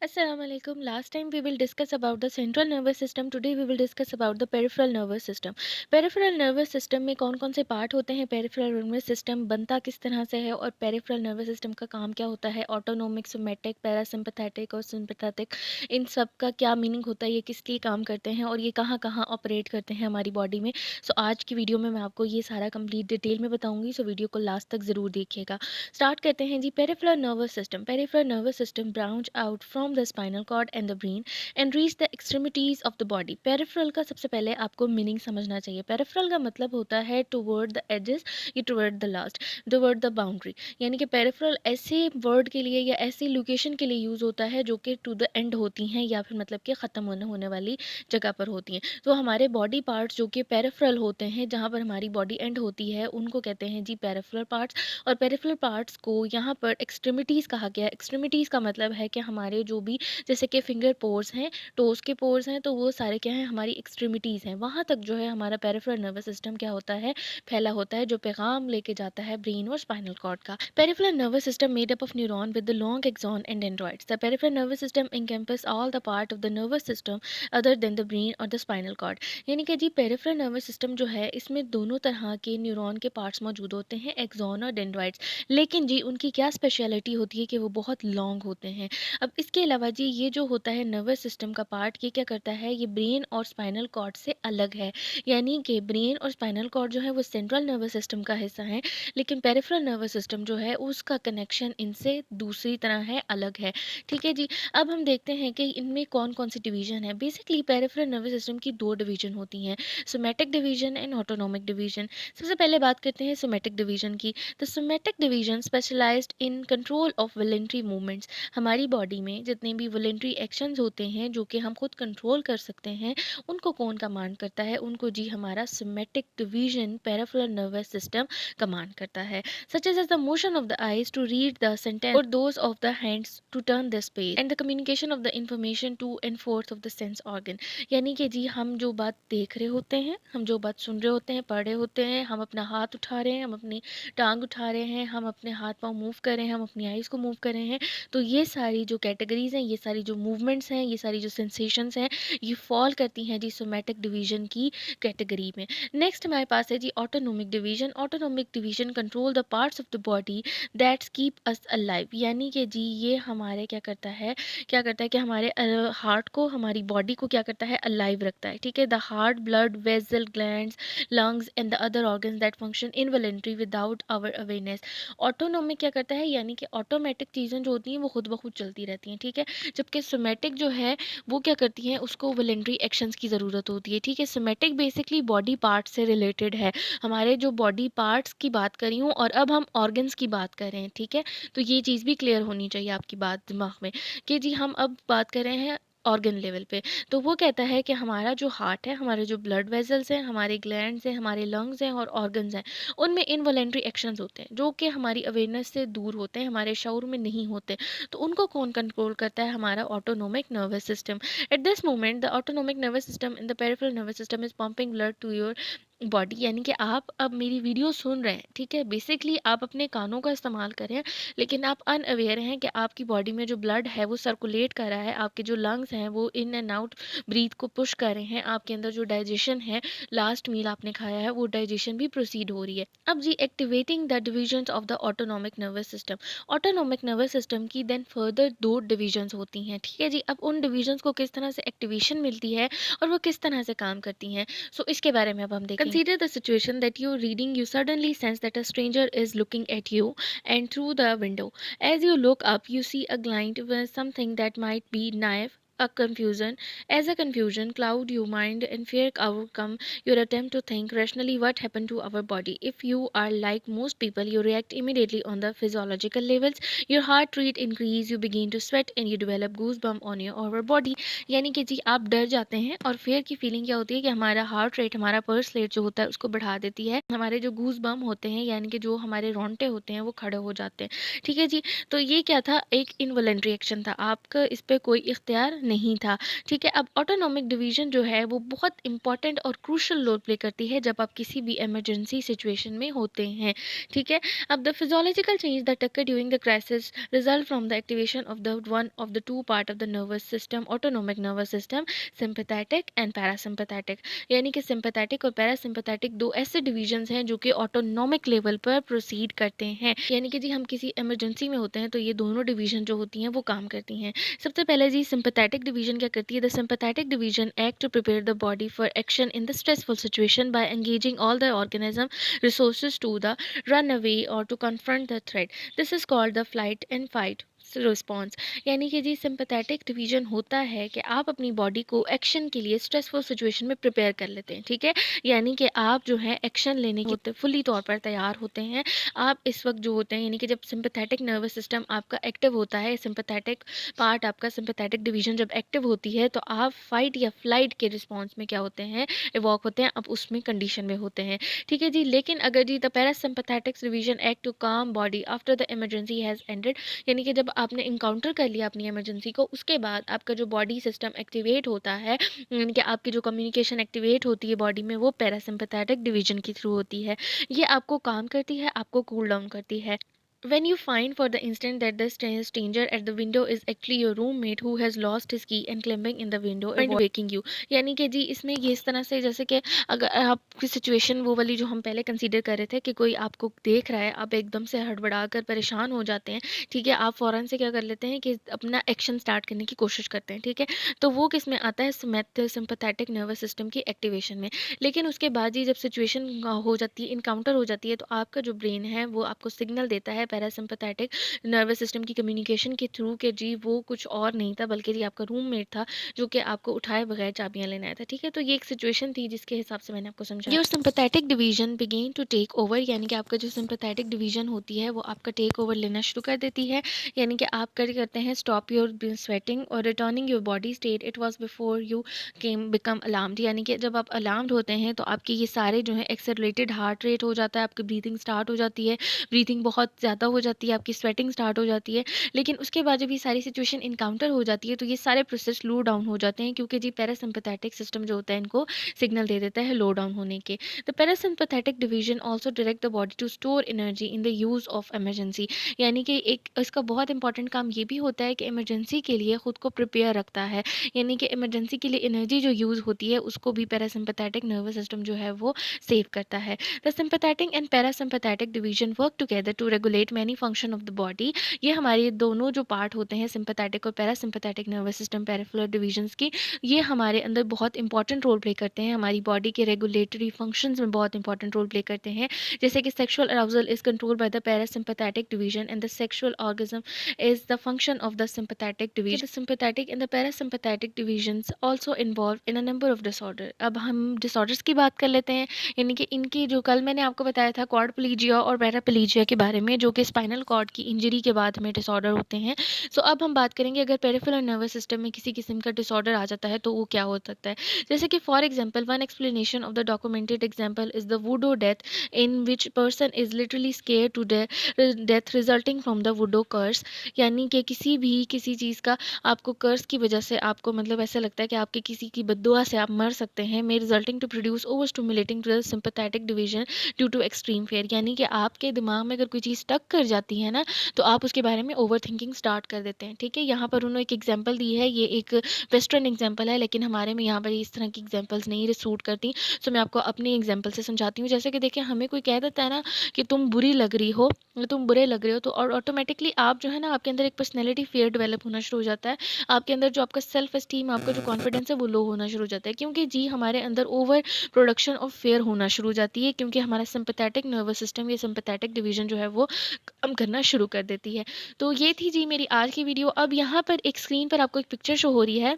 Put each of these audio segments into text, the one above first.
Assalamualaikum. Last time we will discuss about the central nervous system. Today we will discuss about the peripheral nervous system. Peripheral nervous system में कौन कौन से part होते हैं, peripheral nervous system बनता किस तरह से है और peripheral nervous system का काम क्या होता है, ऑटोनोमिक, सोमेटिक, पैरासिम्पथेटिक और सिंपैथेटिक, इन सब का क्या मीनिंग होता है, ये किस लिए काम करते हैं और ये कहाँ कहाँ ऑपरेट करते हैं हमारी बॉडी में। सो आज की वीडियो में मैं आपको ये सारा कंप्लीट डिटेल में बताऊंगी, सो वीडियो को लास्ट तक ज़रूर देखिएगा। स्टार्ट करते हैं जी। Peripheral nervous system. Peripheral nervous system branch out from the spinal cord and the brain and reach the extremities of the body. Peripheral का सबसे पहले आपको मीनिंग समझना चाहिए। पेरिफेरल का मतलब होता है टुवर्ड द एजेस, ये toward the last, toward the boundary. यानी कि पेरिफेरल ऐसे वर्ड के लिए या ऐसी लोकेशन के लिए यूज होता है जो कि टू द एंड होती हैं या फिर मतलब कि ख़त्म होने वाली जगह पर होती हैं। तो हमारे बॉडी पार्ट्स जो कि पेरिफेरल होते हैं, जहाँ पर हमारी बॉडी एंड होती है, उनको कहते हैं जी पेरिफेरल पार्ट्स। और पेरिफेरल पार्ट्स को यहाँ पर एक्सट्रीमिटीज़ कहा गया है। एक्सट्रीमिटीज़ का मतलब है कि हमारे जो भी, जैसे कि फिंगर पोर्स हैं, टोज़ के पोर्स हैं, तो वो सारे क्या हैं, हमारी एक्सट्रीमिटीज़ हैं। वहाँ तक जो है हमारा पेरिफेरल नर्वस सिस्टम क्या होता है, फैला होता है, जो पैगाम लेके जाता है ब्रेन और स्पाइनल कॉर्ड का। Peripheral nervous system made up of neuron with the long axon and dendrites. The peripheral nervous system encompass all the part of the nervous system other than the brain और the spinal cord. यानी कि जी peripheral nervous system जो है, इसमें दोनों तरह के neuron के पार्ट्स मौजूद होते हैं, एक्सॉन और डेंड्राइट्स। लेकिन जी उनकी क्या स्पेशलिटी होती है कि वो बहुत लॉन्ग होते हैं। अब इसके अलावा जी ये जो होता है नर्वस सिस्टम का पार्ट, ये क्या करता है, ये ब्रेन और स्पाइनल कॉर्ड से अलग है। यानी कि ब्रेन और स्पाइनल कॉर्ड जो है वो सेंट्रल नर्वस सिस्टम का हिस्सा है, लेकिन पेरिफेरल नर्वस सिस्टम जो है उसका कनेक्शन इनसे दूसरी तरह है, अलग है। ठीक है जी। अब हम देखते हैं कि इनमें कौन कौन सी डिवीजन है। बेसिकली पेरिफेरल नर्वस सिस्टम की दो डिवीजन होती हैं, somatic division and autonomic division. सबसे पहले बात करते हैं सोमैटिक डिवीजन की। The somatic division specialized in control of voluntary movements. हमारी बॉडी में जितने भी वॉलंटरी एक्शंस होते हैं जो कि हम खुद कंट्रोल कर सकते हैं, उनको कौन कमांड करता है, उनको जी हमारा somatic division peripheral nervous system command करता है। Such as the motion of the eyes to read the sentence और those of the hands to turn the page and the communication of the information to and forth of the sense organ. यानी कि जी हम जो बात देख रहे होते हैं, हम जो बात सुन रहे होते हैं, पढ़ रहे होते हैं, हम अपना हाथ उठा रहे हैं, हम अपनी टांग उठा रहे हैं, हम अपने हाथ पाँव मूव कर रहे हैं, हम अपनी आइज़ को मूव कर रहे हैं, तो ये सारी जो कैटेगरीज हैं, ये सारी जो मूवमेंट्स हैं, ये सारी जो सेंसेशंस हैं, ये फॉल करती हैं जी सोमैटिक डिवीजन की कैटेगरी में। नेक्स्ट हमारे पास है जी autonomic division. Autonomic division control the parts of the body that's keep us alive. यानी कि जी ये हमारे क्या करता है कि हमारे हार्ट को, हमारी बॉडी को क्या करता है, अलाइव रखता है। ठीक है। The heart, blood vessel, glands, lungs and the other organs that function involuntarily without our awareness। Autonomic क्या करता है, यानी कि ऑटोमेटिक चीज़ें जो होती हैं वो खुद ब खुद चलती रहती हैं। ठीक है। जबकि सोमैटिक जो है वो क्या करती हैं, उसको वॉलंटरी एक्शंस की ज़रूरत होती है। ठीक है। सोमैटिक बेसिकली बॉडी पार्ट्स से रिलेटेड है। हमारे जो बॉडी पार्ट्स की बात करी हूँ और अब हम ऑर्गन्स की बात कर रहे हैं। ठीक है। तो ये चीज़ भी क्लियर होनी चाहिए आपकी बात दिमाग में कि जी हम अब बात कर रहे हैं ऑर्गन लेवल पे। तो वो कहता है कि हमारा जो हार्ट है, हमारे जो ब्लड वेसल्स हैं, हमारे ग्लैंड्स हैं, हमारे लंग्स हैं और ऑर्गन्स हैं, उनमें इनवॉलेंट्री एक्शंस होते हैं जो कि हमारी अवेयरनेस से दूर होते हैं, हमारे शऊर में नहीं होते। तो उनको कौन कंट्रोल करता है, हमारा autonomic nervous system. At this moment the autonomic nervous system in the peripheral nervous system is pumping blood to your body. यानी कि आप अब मेरी वीडियो सुन रहे हैं, ठीक है, बेसिकली आप अपने कानों का इस्तेमाल कर रहे हैं, लेकिन आप अनअवेयर हैं कि आपकी बॉडी में जो ब्लड है वो सर्कुलेट कर रहा है, आपके जो लंग्स हैं वो इन एंड आउट ब्रीथ को पुश कर रहे हैं, आपके अंदर जो डाइजेशन है, लास्ट मील आपने खाया है, वो डाइजेशन भी प्रोसीड हो रही है। अब जी activating the divisions of the autonomic nervous system. Autonomic nervous system की देन फर्दर दो डिविजन्स होती हैं। ठीक है जी। अब उन डिविजन्स को किस तरह से एक्टिवेशन मिलती है और वो किस तरह से काम करती हैं, सो इसके बारे में अब हम देखेंगे। Consider the situation that you reading, you suddenly sense that a stranger is looking at you and through the window. As you look up, you see a glint with something that might be knife. A confusion. As a confusion cloud your mind and fear overcome your attempt to think rationally what happened to our body. If you are like most people, you react immediately on the physiological levels. Your heart rate increase, you begin to sweat and you develop goosebump on your over body. यानी कि जी आप डर जाते हैं और fair की feeling क्या होती है कि हमारा हार्ट रेट, हमारा पल्स रेट जो होता है उसको बढ़ा देती है, हमारे जो गूज बम होते हैं यानी कि जो हमारे रोंगटे होते हैं वो खड़े हो जाते हैं। ठीक है जी। तो ये क्या था, एक इनवॉलेंट्री एक्शन था, आपका इस पे कोई इख्तियार नहीं था, ठीक है। अब ऑटोनॉमिक डिवीज़न जो है वो बहुत इंपॉर्टेंट और क्रूशियल रोल प्ले करती है जब आप किसी भी इमरजेंसी सिचुएशन में होते हैं, ठीक है। अब the physiological change that occur during the crisis result from the activation of the one of the two part of the nervous system, autonomic nervous system, sympathetic and parasympathetic। यानी कि sympathetic और parasympathetic दो ऐसे divisions हैं जो कि autonomic level पर proceed करते हैं। यानी कि जी हम किसी इमरजेंसी में होते हैं तो ये दोनों डिवीजन जो होती हैं वो काम करती हैं। सबसे पहले जी सिंपैथेटिक डिवीजन क्या करती है? The sympathetic division act to prepare the body for action in the stressful situation by engaging all the organism resources to the run away और to confront the threat. This is called the flight and fight response. यानी कि जी sympathetic division होता है कि आप अपनी body को action के लिए स्ट्रेसफुल सिचुएशन में प्रिपेयर कर लेते हैं, ठीक है। यानी कि आप जो है एक्शन लेने के फुली तौर पर तैयार होते हैं। आप इस वक्त जो होते हैं यानी कि जब सिंपैथेटिक नर्वस सिस्टम आपका एक्टिव होता है, सिंपैथेटिक पार्ट आपका सिंपैथेटिक डिवीजन जब एक्टिव होती है तो आप फाइट या फ्लाइट के रिस्पॉन्स में क्या होते हैं, इवॉक होते हैं, आप उसमें कंडीशन में होते हैं, ठीक है जी। लेकिन अगर जी the parasympathetic division act to calm body after the emergency has ended, यानी कि जब आपने इनकाउंटर कर लिया अपनी इमरजेंसी को, उसके बाद आपका जो बॉडी सिस्टम एक्टिवेट होता है, यानी कि आपकी जो कम्युनिकेशन एक्टिवेट होती है बॉडी में, वो पैरासिम्पैथेटिक डिवीजन के थ्रू होती है। ये आपको काम करती है, आपको कूल डाउन करती है। When you find for the instant that the stranger at the window is actually your roommate who has lost his key and climbing in the window and waking you। यानी कि जी इसमें ये इस तरह से जैसे कि अगर आपकी सिचुएशन वो वाली जो हम पहले कंसीडर कर रहे थे कि कोई आपको देख रहा है, आप एकदम से हड़बड़ा कर परेशान हो जाते हैं, ठीक है। आप फ़ौरन से क्या कर लेते हैं कि अपना एक्शन स्टार्ट करने की कोशिश करते हैं, ठीक है। तो वो किस में आता है? सिंपैथेटिक नर्वस सिस्टम की एक्टिवेशन में। लेकिन उसके बाद ही जब सिचुएशन हो जाती है, इनकाउंटर हो जाती है, तो आपका जो ब्रेन है वो आपको सिग्नल देता है पैरासिम्पैथेटिक नर्वस सिस्टम की कम्युनिकेशन के थ्रू कि जी वो कुछ और नहीं था बल्कि जी आपका रूममेट था जो कि आपको उठाए बगैर चाबियां लेने आया था, ठीक है। तो ये एक सिचुएशन थी जिसके हिसाब से मैंने आपको समझाया। Your sympathetic division begin to take over, यानी कि आपका जो सिंपैथेटिक डिवीजन होती है वो आपका टेक ओवर लेना शुरू कर देती है। यानी कि आप कर करते हैं स्टॉप योर स्वेटिंग और returning your body state it was before you came become alarmed. यानी कि जब आप अलार्म्ड होते हैं तो आपके ये सारे जो है एक्सेलरेटेड हार्ट रेट हो जाता है, आपकी ब्रीथिंग स्टार्ट हो जाती है, ब्रीथिंग बहुत ज़्यादा हो जाती है, आपकी स्वेटिंग स्टार्ट हो जाती है। लेकिन उसके बाद जब ये सारी सिचुएशन इनकाउंटर हो जाती है तो ये सारे प्रोसेस लो डाउन हो जाते हैं क्योंकि जी पैरासिम्पैथेटिक सिस्टम जो होता है इनको सिग्नल दे देता है लो डाउन होने के। The parasympathetic division also direct the body to store energy in the use of emergency. यानी कि एक इसका बहुत इंपॉर्टेंट काम ये भी होता है कि इमरजेंसी के लिए खुद को प्रिपेयर रखता है। यानी कि इमरजेंसी के लिए एनर्जी जो यूज़ होती है उसको भी पैरासिम्पैथेटिक नर्वस सिस्टम जो है वो सेव करता है। The sympathetic and parasympathetic division work together to regulate many function of the body. ये हमारे दोनों जो पार्ट होते हैं सिंपैथेटिक और parasympathetic nervous system peripheral divisions की, ये हमारे अंदर बहुत इंपॉर्टेंट रोल प्ले करते हैं, हमारी बॉडी के रेगुलेटरी फंक्शंस में बहुत इंपॉर्टेंट रोल प्ले करते हैं। जैसे कि sexual arousal is controlled by the parasympathetic division and the sexual orgasm is the function of the sympathetic division. The sympathetic and the parasympathetic divisions also involved in a number of disorder। अब हम disorders की बात कर लेते हैं, यानी कि इनकी जो कल मैंने आपको बताया था क्वाड्रिप्लीजिया और पैराप्लीजिया के बारे में जो कि स्पाइनल कॉर्ड की इंजरी के बाद हमें डिसऑर्डर होते हैं। सो अब हम बात करेंगे अगर पेरिफेरल नर्वस सिस्टम में किसी किस्म का डिसऑर्डर आ जाता है तो वो क्या हो सकता है। जैसे कि for example one explanation of the documented example is the voodoo death in which person is literally scare to death resulting from the voodoo curse. यानी कि किसी चीज़ का आपको कर्स की वजह से आपको मतलब ऐसा लगता है कि आपके किसी की बद्दुआ से आप मर सकते हैं, may resulting to produce over stimulating to the sympathetic division due to extreme fear. यानी कि आपके दिमाग में अगर कोई चीज़ स्टक कर जाती है ना तो आप उसके बारे में ओवर थिंकिंग स्टार्ट कर देते हैं, ठीक है। यहाँ पर उन्होंने एक एग्जाम्पल दी है, ये एक वेस्टर्न एग्जाम्पल है लेकिन हमारे में यहाँ पर इस तरह की एग्जाम्पल्स नहीं सूट करती। सो मैं आपको अपनी एग्जाम्पल से समझाती हूँ। जैसे कि देखिए हमें कोई कह देता है ना कि तुम बुरी लग रही हो, तुम बुरे लग रहे हो, तो और ऑटोमेटिकली आप जो है ना आपके अंदर एक पर्सनैलिटी फेयर डेवलप होना शुरू हो जाता है। आपके अंदर जो आपका सेल्फ एस्टीम, आपका जो कॉन्फिडेंस है वो लो होना शुरू हो जाता है क्योंकि जी हमारे अंदर ओवर प्रोडक्शन ऑफ फेयर होना शुरू हो जाती है क्योंकि हमारा सिंपैथेटिक नर्वस सिस्टम या सिंपैथेटिक डिवीजन जो है वो काम करना शुरू कर देती है। तो ये थी जी मेरी आज की वीडियो। अब यहाँ पर एक स्क्रीन पर आपको एक पिक्चर शो हो रही है,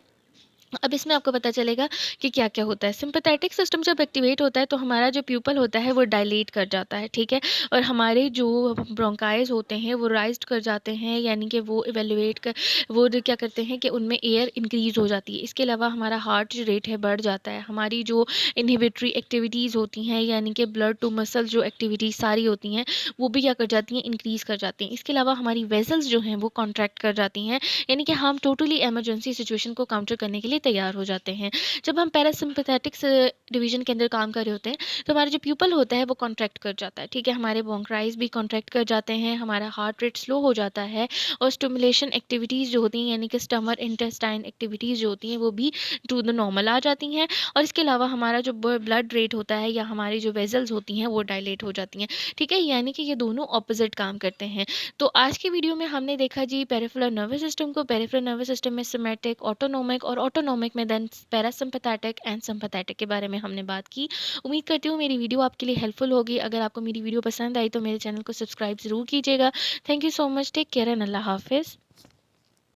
अब इसमें आपको पता चलेगा कि क्या-क्या होता है। सिम्पैथेटिक सिस्टम जब एक्टिवेट होता है तो हमारा जो प्यूपल होता है वो डायलेट कर जाता है, ठीक है? और हमारे जो ब्रोंकाइज़ होते हैं वो राइज़्ड कर जाते हैं, यानी कि वो इवैल्यूएट कर वो जो क्या करते हैं कि उनमें एयर इंक्रीज़ हो जाती है। इसके अलावा हमारा हार्ट जो रेट है बढ़ जाता है। हमारी जो इन्हिबिटरी एक्टिविटीज़ होती हैं, यानी कि ब्लड टू मसल जो एक्टिविटीज़ सारी होती हैं, वो भी क्या कर जाती हैं, इंक्रीज़ कर जाती हैं। इसके अलावा हमारी वेसल्स जो हैं वो कॉन्ट्रैक्ट कर जाती हैं, यानी कि हम टोटली इमरजेंसी सिचुएशन को काउंटर करने के लिए तैयार हो जाते हैं। जब हम पैरासिम्पैथेटिक डिवीजन के अंदर काम कर रहे होते हैं, तो हमारा जो प्यूपल होता है वो कॉन्ट्रैक्ट कर जाता है, ठीक है? हमारे ब्रोंकाइज़ भी कॉन्ट्रैक्ट कर जाते हैं, हमारा हार्ट रेट स्लो हो जाता है और स्टिमुलेशन एक्टिविटीज़ जो होती हैं, यानी कि स्टमक, इंटेस्टाइन एक्टिविटीज़ जो होती हैं वो भी टू द नॉर्मल आ जाती हैं। और इसके अलावा हमारा जो ब्लड रेट होता है या हमारी जो वेसल्स होती हैं वो डायलेट हो जाती हैं, ठीक है? यानी कि ये दोनों ऑपोजिट काम करते हैं। तो आज की वीडियो में हमने देखा जी पेरिफेरल नर्वस सिस्टम को। पेरिफेरल नर्वस सिस्टम में सिमेटिक, ऑटोनोमिक और ऑटोनोमिक में देन पैरासिम्पैथेटिक एंड सिम्पैथेटिक के बारे में हमने बात की। उम्मीद करती हूँ मेरी वीडियो आपके लिए हेल्पफुल होगी। अगर आपको मेरी वीडियो पसंद आई तो मेरे चैनल को सब्सक्राइब ज़रूर कीजिएगा। Thank you so much. Take care and अल्लाह हाफ़िज़।